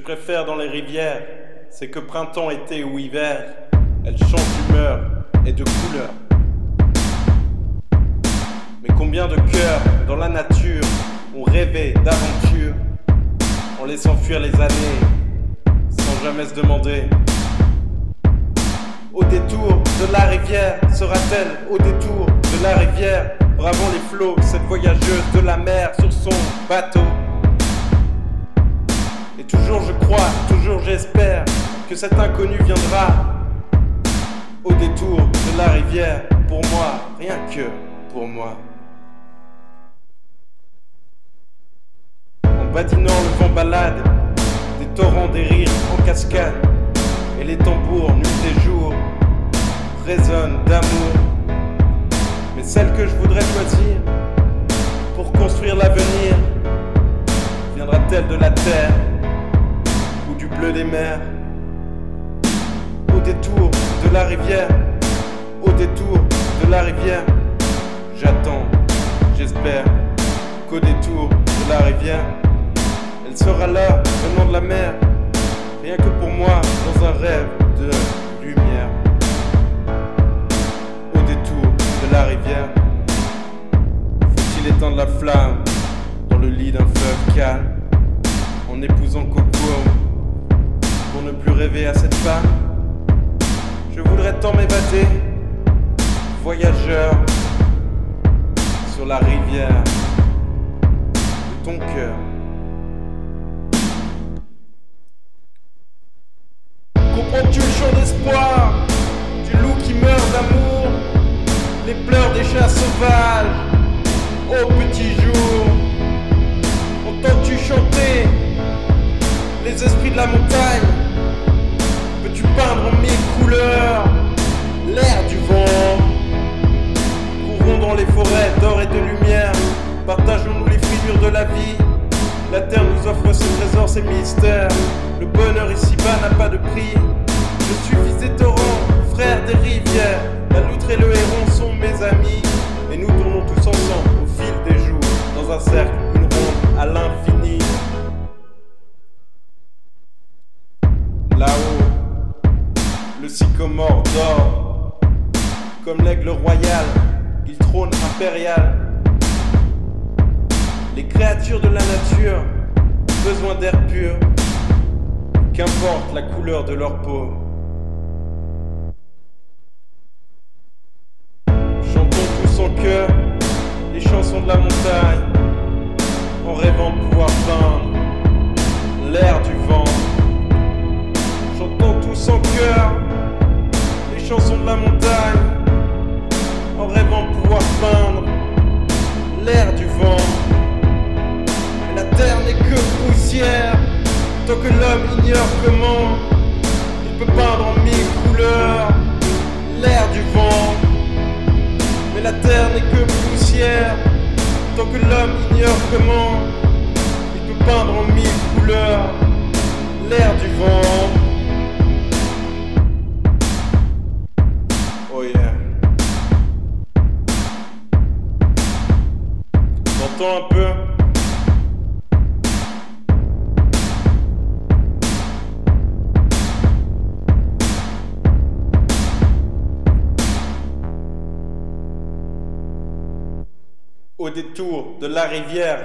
préfère dans les rivières, c'est que printemps, été ou hiver, elles changent d'humeur et de couleur. Mais combien de cœurs dans la nature ont rêvé d'aventure en laissant fuir les années sans jamais se demander. Au détour de la rivière, sera-t-elle au détour de la rivière, bravant les flots, cette voyageuse de la mer sur son bateau? Et toujours je crois, toujours j'espère que cet inconnu viendra au détour de la rivière, pour moi, rien que pour moi. En badinant le vent balade, des torrents, des rires en cascade, et les tambours, nuit et jour, résonnent d'amour. Mais celle que je voudrais choisir pour construire l'avenir, viendra-t-elle de la terre ou du bleu des mers? Au détour de la rivière, au détour de la rivière, j'attends, j'espère qu'au détour de la rivière, elle sera là, venant de la mer, rien que pour moi, dans un rêve de lumière. Au détour de la rivière, faut-il éteindre la flamme dans le lit d'un fleuve calme, en épousant Coco, pour ne plus rêver à cette femme? Je voudrais tant m'évader, voyageur, sur la rivière de ton cœur. Comprends-tu le chant d'espoir du loup qui meurt d'amour, les pleurs des chats sauvages au petit jour? Entends-tu chanter les esprits de la montagne? Peux-tu peindre en mille couleurs l'air du vent? Courons dans les forêts d'or et de lumière, partageons-nous les figures de la vie. La terre nous offre ses trésors, ses mystères. Le bonheur ici-bas n'a pas de prix. Je suis fils des torrents, frère des rivières. La loutre et le héron sont mes amis, et nous tournons tous ensemble au fil des jours, dans un cercle, une ronde à l'infini. Là-haut, le sycomore dort, comme l'aigle royal, il trône impérial. Les créatures de la nature ont besoin d'air pur, qu'importe la couleur de leur peau. Chantons tous en chœur les chansons de la montagne, en rêvant de pouvoir peindre l'air du vent. Chantons tous en chœur les chansons de la montagne, en rêvant de pouvoir peindre l'air du vent. Mais la terre n'est que poussière, tant que l'homme ignore comment il peut peindre en mille couleurs l'air du vent. Mais la terre n'est que poussière, tant que l'homme ignore comment il peut peindre en mille couleurs l'air du vent. Oh yeah. T'entends un peu? Au détour de la rivière,